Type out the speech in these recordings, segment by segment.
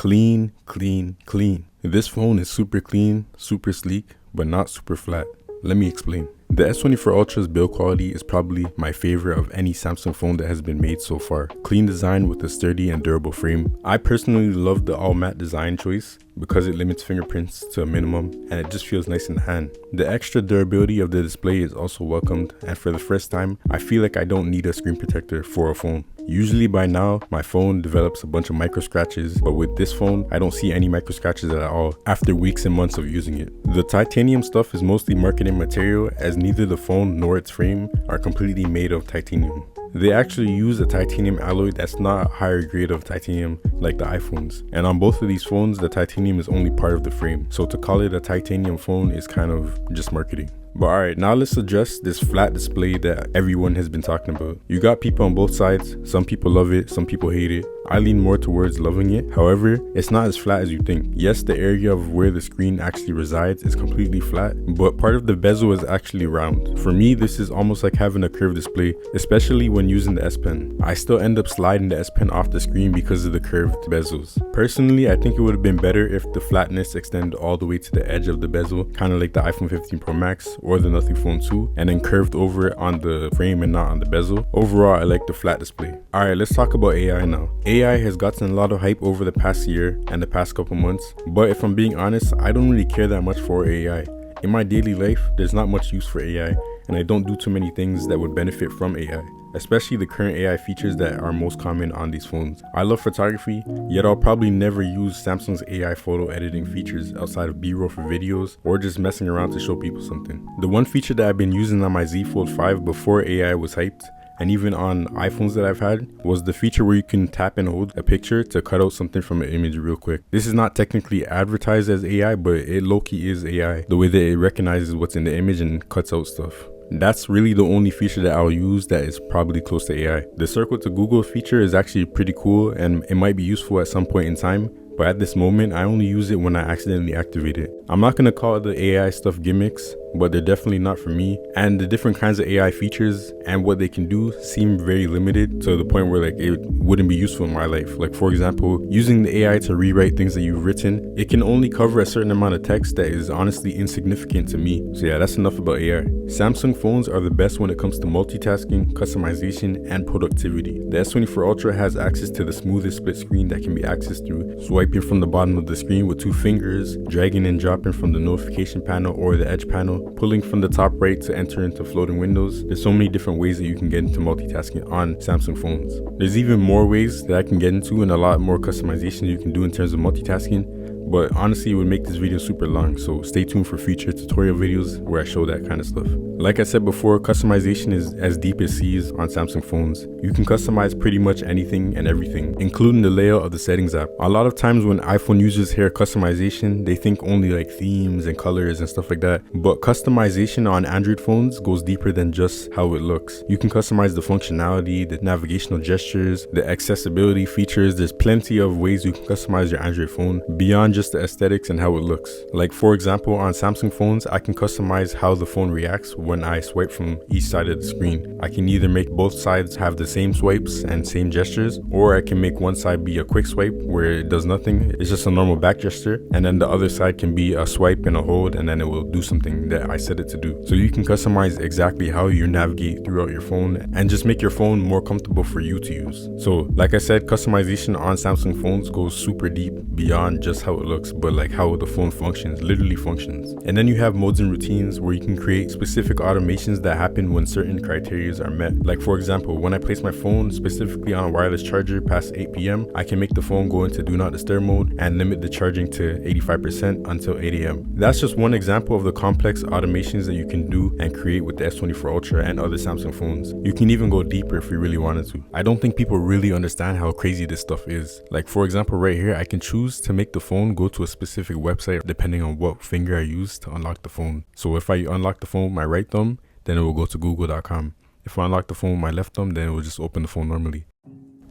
Clean, clean, clean. This phone is super clean, super sleek, but not super flat. Let me explain. The S24 Ultra's build quality is probably my favorite of any Samsung phone that has been made so far. Clean design with a sturdy and durable frame. I personally love the all matte design choice because it limits fingerprints to a minimum and it just feels nice in the hand. The extra durability of the display is also welcomed, and for the first time, I feel like I don't need a screen protector for a phone. Usually by now, my phone develops a bunch of micro scratches, but with this phone, I don't see any micro scratches at all after weeks and months of using it. The titanium stuff is mostly marketing material, as neither the phone nor its frame are completely made of titanium. They actually use a titanium alloy that's not a higher grade of titanium like the iPhones. And on both of these phones, the titanium is only part of the frame. So to call it a titanium phone is kind of just marketing. But alright, now let's address this flat display that everyone has been talking about. You got people on both sides. Some people love it, some people hate it. I lean more towards loving it. However, it's not as flat as you think. Yes, the area of where the screen actually resides is completely flat, but part of the bezel is actually round. For me, this is almost like having a curved display, especially when using the S Pen. I still end up sliding the S Pen off the screen because of the curved bezels. Personally, I think it would have been better if the flatness extended all the way to the edge of the bezel, kind of like the iPhone 15 Pro Max or the Nothing Phone 2, and then curved over on the frame and not on the bezel. Overall, I like the flat display. Alright, let's talk about AI now. AI has gotten a lot of hype over the past year and the past couple months, but if I'm being honest, I don't really care that much for AI. In my daily life, there's not much use for AI, and I don't do too many things that would benefit from AI, especially the current AI features that are most common on these phones. I love photography, yet I'll probably never use Samsung's AI photo editing features outside of B-roll for videos or just messing around to show people something. The one feature that I've been using on my Z Fold 5 before AI was hyped, and even on iPhones that I've had, was the feature where you can tap and hold a picture to cut out something from an image real quick. This is not technically advertised as AI, but it low-key is AI, the way that it recognizes what's in the image and cuts out stuff. That's really the only feature that I'll use that is probably close to AI. The circle to Google feature is actually pretty cool and it might be useful at some point in time, but at this moment, I only use it when I accidentally activate it. I'm not going to call the AI stuff gimmicks, but they're definitely not for me. And the different kinds of AI features and what they can do seem very limited to the point where like it wouldn't be useful in my life. Like for example, using the AI to rewrite things that you've written, it can only cover a certain amount of text that is honestly insignificant to me. So yeah, that's enough about AI. Samsung phones are the best when it comes to multitasking, customization, and productivity. The S24 Ultra has access to the smoothest split screen that can be accessed through swiping from the bottom of the screen with 2 fingers, dragging and dropping from the notification panel or the edge panel, pulling from the top right to enter into floating windows. There's so many different ways that you can get into multitasking on Samsung phones. There's even more ways that I can get into and a lot more customization you can do in terms of multitasking. But honestly, it would make this video super long, so stay tuned for future tutorial videos where I show that kind of stuff. Like I said before, customization is as deep as seas on Samsung phones. You can customize pretty much anything and everything, including the layout of the settings app. A lot of times when iPhone users hear customization, they think only like themes and colors and stuff like that. But customization on Android phones goes deeper than just how it looks. You can customize the functionality, the navigational gestures, the accessibility features. There's plenty of ways you can customize your Android phone beyond just the aesthetics and how it looks. Like for example, on Samsung phones, I can customize how the phone reacts when I swipe from each side of the screen. I can either make both sides have the same swipes and same gestures, or I can make one side be a quick swipe where it does nothing, it's just a normal back gesture, and then the other side can be a swipe and a hold, and then it will do something that I set it to do. So you can customize exactly how you navigate throughout your phone and just make your phone more comfortable for you to use. So like I said, customization on Samsung phones goes super deep beyond just how it looks, but like how the phone functions, literally functions. And then you have modes and routines where you can create specific automations that happen when certain criteria are met. Like for example, when I place my phone specifically on a wireless charger past 8 p.m, I can make the phone go into do not disturb mode and limit the charging to 85% until 8 a.m. That's just one example of the complex automations that you can do and create with the S24 Ultra and other Samsung phones. You can even go deeper if you really wanted to. I don't think people really understand how crazy this stuff is. Like for example, right here, I can choose to make the phone go to a specific website depending on what finger I use to unlock the phone. So if I unlock the phone with my right thumb, then it will go to google.com. If I unlock the phone with my left thumb, then it will just open the phone normally.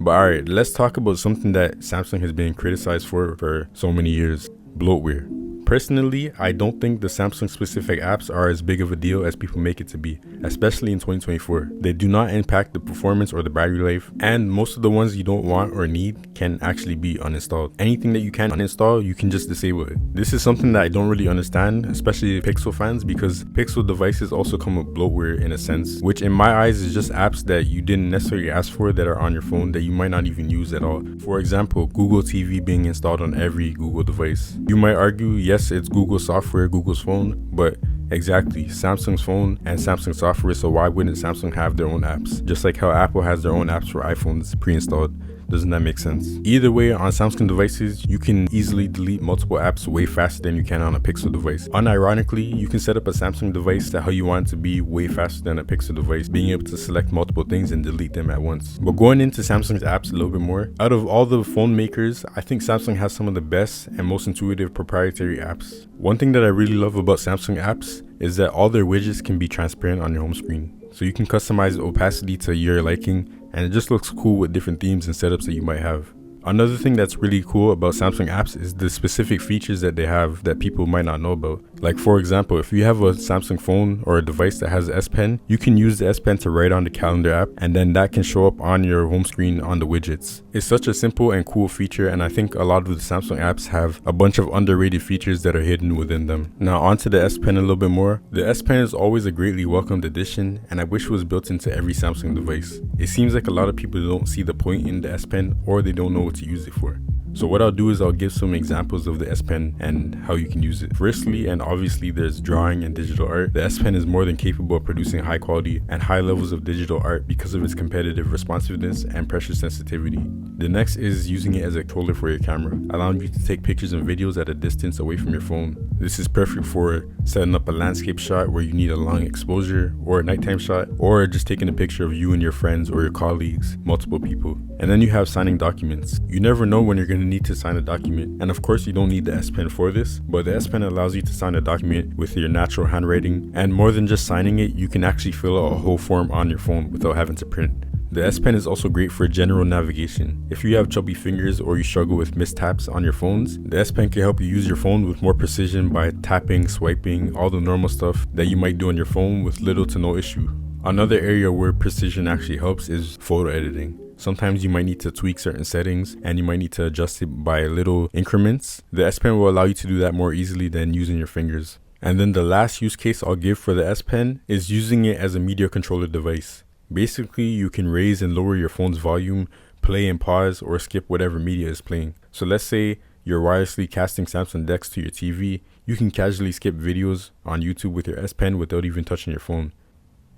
But alright, let's talk about something that Samsung has been criticized for so many years: bloatware. Personally, I don't think the Samsung specific apps are as big of a deal as people make it to be, especially in 2024. They do not impact the performance or the battery life, and most of the ones you don't want or need can actually be uninstalled. Anything that you can uninstall, you can just disable it. This is something that I don't really understand, especially Pixel fans, because Pixel devices also come with bloatware in a sense, which in my eyes is just apps that you didn't necessarily ask for that are on your phone that you might not even use at all. For example, Google TV being installed on every Google device. You might argue, yes, it's Google software, Google's phone, but exactly, Samsung's phone and Samsung software, so why wouldn't Samsung have their own apps? Just like how Apple has their own apps for iPhones pre-installed. Doesn't that make sense? Either way, on Samsung devices, you can easily delete multiple apps way faster than you can on a Pixel device. Unironically, you can set up a Samsung device to how you want it to be way faster than a Pixel device, being able to select multiple things and delete them at once. But going into Samsung's apps a little bit more, out of all the phone makers, I think Samsung has some of the best and most intuitive proprietary apps. One thing that I really love about Samsung apps is that all their widgets can be transparent on your home screen. So you can customize the opacity to your liking, and it just looks cool with different themes and setups that you might have. Another thing that's really cool about Samsung apps is the specific features that they have that people might not know about. Like for example, if you have a Samsung phone or a device that has S Pen, you can use the S Pen to write on the calendar app, and then that can show up on your home screen on the widgets. It's such a simple and cool feature, and I think a lot of the Samsung apps have a bunch of underrated features that are hidden within them. Now onto the S Pen a little bit more. The S Pen is always a greatly welcomed addition, and I wish it was built into every Samsung device. It seems like a lot of people don't see the point in the S Pen, or they don't know what to use it for. So what I'll do is I'll give some examples of the S Pen and how you can use it. Firstly, and obviously there's drawing and digital art. The S Pen is more than capable of producing high quality and high levels of digital art because of its competitive responsiveness and pressure sensitivity. The next is using it as a controller for your camera, allowing you to take pictures and videos at a distance away from your phone. This is perfect for setting up a landscape shot where you need a long exposure, or a nighttime shot, or just taking a picture of you and your friends or your colleagues, multiple people. And then you have signing documents. You never know when you're going to need to sign a document, and of course you don't need the S Pen for this, but the S Pen allows you to sign a document with your natural handwriting, and more than just signing it, you can actually fill out a whole form on your phone without having to print. The S Pen is also great for general navigation. If you have chubby fingers or you struggle with mistaps on your phones, the S Pen can help you use your phone with more precision by tapping, swiping, all the normal stuff that you might do on your phone with little to no issue. Another area where precision actually helps is photo editing. Sometimes you might need to tweak certain settings and you might need to adjust it by little increments. The S Pen will allow you to do that more easily than using your fingers. And then the last use case I'll give for the S Pen is using it as a media controller device. Basically, you can raise and lower your phone's volume, play and pause, or skip whatever media is playing. So let's say you're wirelessly casting Samsung decks to your TV, you can casually skip videos on YouTube with your S Pen without even touching your phone.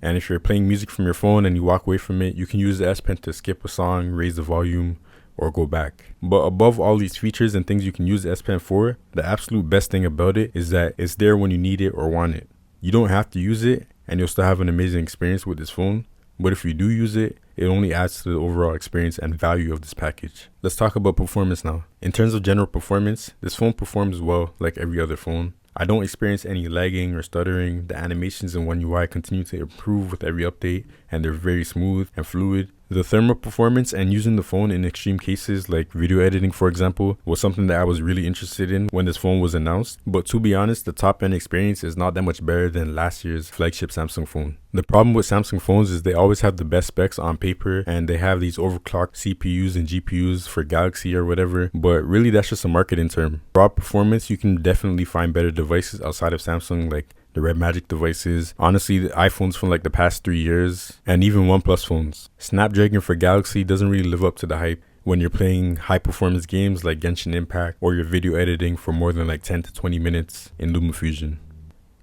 And if you're playing music from your phone and you walk away from it, you can use the S Pen to skip a song, raise the volume, or go back. But above all these features and things you can use the S Pen for, the absolute best thing about it is that it's there when you need it or want it. You don't have to use it, and you'll still have an amazing experience with this phone. But if you do use it, it only adds to the overall experience and value of this package. Let's talk about performance now. In terms of general performance, this phone performs well like every other phone. I don't experience any lagging or stuttering. The animations in One UI continue to improve with every update, and they're very smooth and fluid. The thermal performance and using the phone in extreme cases like video editing, for example, was something that I was really interested in when this phone was announced. But to be honest, the top end experience is not that much better than last year's flagship Samsung phone. The problem with Samsung phones is they always have the best specs on paper, and they have these overclocked CPUs and GPUs for Galaxy or whatever, but really that's just a marketing term. Raw performance, you can definitely find better devices outside of Samsung, like the Red Magic devices, honestly the iPhones from like the past 3 years, and even OnePlus phones. Snapdragon for Galaxy doesn't really live up to the hype when you're playing high performance games like Genshin Impact, or you're video editing for more than like 10 to 20 minutes in LumaFusion.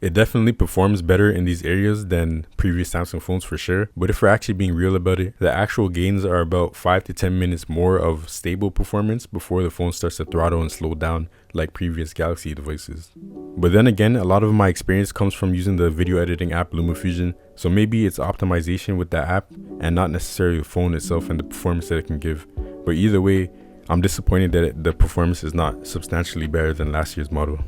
It definitely performs better in these areas than previous Samsung phones for sure, but if we're actually being real about it, the actual gains are about 5 to 10 minutes more of stable performance before the phone starts to throttle and slow down like previous Galaxy devices. But then again, a lot of my experience comes from using the video editing app LumaFusion, so maybe it's optimization with that app and not necessarily the phone itself and the performance that it can give. But either way, I'm disappointed that the performance is not substantially better than last year's model.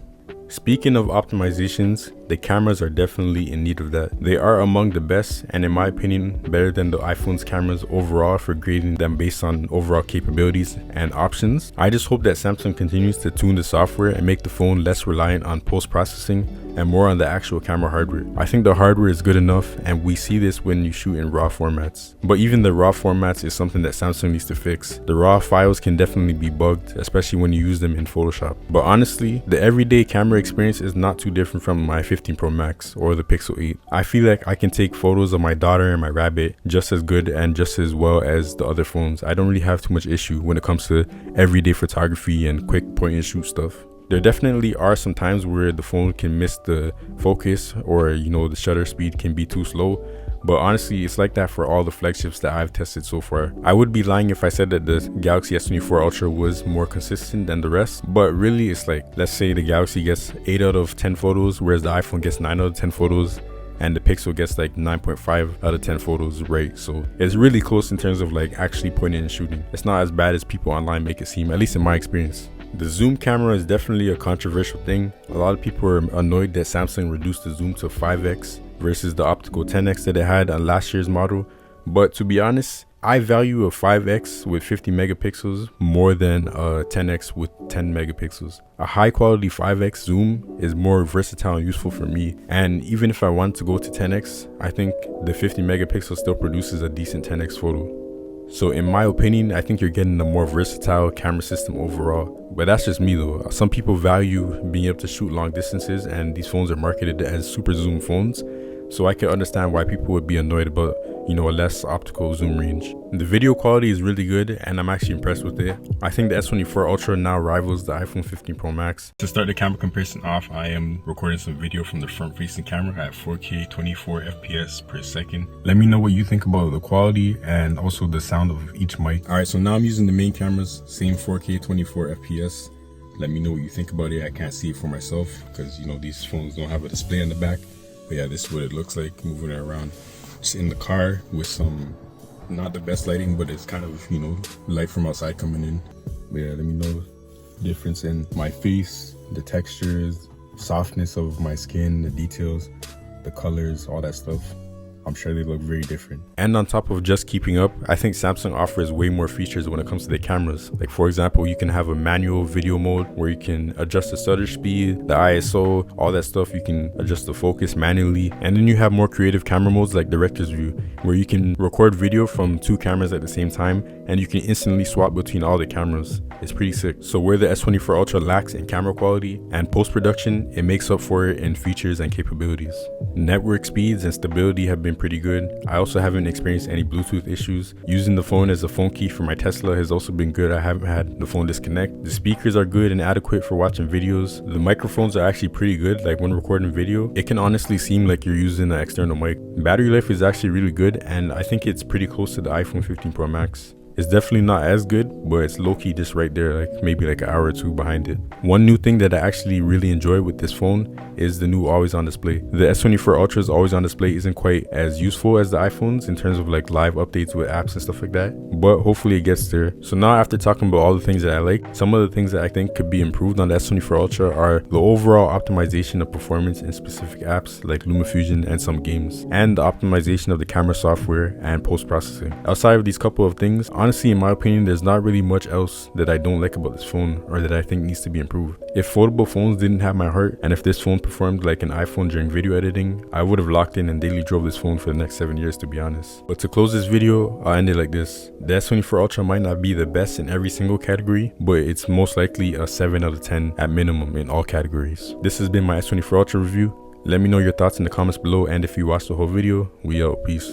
Speaking of optimizations, the cameras are definitely in need of that. They are among the best, and in my opinion, better than the iPhone's cameras overall for grading them based on overall capabilities and options. I just hope that Samsung continues to tune the software and make the phone less reliant on post-processing and more on the actual camera hardware. I think the hardware is good enough, and we see this when you shoot in RAW formats. But even the RAW formats is something that Samsung needs to fix. The RAW files can definitely be bugged, especially when you use them in Photoshop. But honestly, the everyday camera experience is not too different from my 15 Pro Max or the Pixel 8. I feel like I can take photos of my daughter and my rabbit just as good and just as well as the other phones. I don't really have too much issue when it comes to everyday photography and quick point and shoot stuff. There definitely are some times where the phone can miss the focus, or the shutter speed can be too slow, but honestly it's like that for all the flagships that I've tested so far. I would be lying if I said that the Galaxy S24 Ultra was more consistent than the rest, but really it's like, let's say the Galaxy gets 8 out of 10 photos, whereas the iPhone gets 9 out of 10 photos, and the Pixel gets like 9.5 out of 10 photos, right? So it's really close in terms of like actually pointing and shooting. It's not as bad as people online make it seem, at least in my experience. The zoom camera is definitely a controversial thing. A lot of people are annoyed that Samsung reduced the zoom to 5x versus the optical 10x that it had on last year's model. But to be honest, I value a 5x with 50 megapixels more than a 10x with 10 megapixels. A high quality 5x zoom is more versatile and useful for me. And even if I want to go to 10x, I think the 50 megapixels still produces a decent 10x photo. So in my opinion, I think you're getting a more versatile camera system overall. But that's just me though. Some people value being able to shoot long distances, and these phones are marketed as super zoom phones. So I can understand why people would be annoyed about, a less optical zoom range. The video quality is really good, and I'm actually impressed with it. I think the S24 Ultra now rivals the iPhone 15 Pro Max. To start the camera comparison off, I am recording some video from the front facing camera at 4K 24 FPS per second. Let me know what you think about the quality and also the sound of each mic. Alright, so now I'm using the main cameras, same 4K 24 FPS. Let me know what you think about it. I can't see it for myself because these phones don't have a display in the back. But yeah, this is what it looks like moving it around. Just in the car with some, not the best lighting, but it's kind of, light from outside coming in. But yeah, let me know the difference in my face, the textures, softness of my skin, the details, the colors, all that stuff. I'm sure they look very different. And on top of just keeping up, I think Samsung offers way more features when it comes to their cameras. Like for example, you can have a manual video mode where you can adjust the shutter speed, the ISO, all that stuff. You can adjust the focus manually. And then you have more creative camera modes like director's view, where you can record video from 2 cameras at the same time, and you can instantly swap between all the cameras. It's pretty sick. So where the S24 Ultra lacks in camera quality and post-production, it makes up for it in features and capabilities. Network speeds and stability have been pretty good. I also haven't experienced any Bluetooth issues. Using the phone as a phone key for my Tesla has also been good. I haven't had the phone disconnect. The speakers are good and adequate for watching videos. The microphones are actually pretty good. Like when recording video, it can honestly seem like you're using an external mic. Battery life is actually really good, and I think it's pretty close to the iPhone 15 Pro Max. It's definitely not as good, but it's low-key just right there, like maybe like an hour or two behind it. One new thing that I actually really enjoy with this phone is the new always on display. The S24 Ultra's always on display isn't quite as useful as the iPhones in terms of like live updates with apps and stuff like that, but hopefully it gets there. So now after talking about all the things that I like, some of the things that I think could be improved on the S24 Ultra are the overall optimization of performance in specific apps like LumaFusion and some games, and the optimization of the camera software and post-processing. Outside of these couple of things, honestly, in my opinion, there's not really much else that I don't like about this phone or that I think needs to be improved. If foldable phones didn't have my heart, and if this phone performed like an iPhone during video editing, I would have locked in and daily drove this phone for the next 7 years, to be honest. But to close this video, I'll end it like this. The S24 Ultra might not be the best in every single category, but it's most likely a 7 out of 10 at minimum in all categories. This has been my S24 Ultra review. Let me know your thoughts in the comments below, and if you watched the whole video, we out. Peace.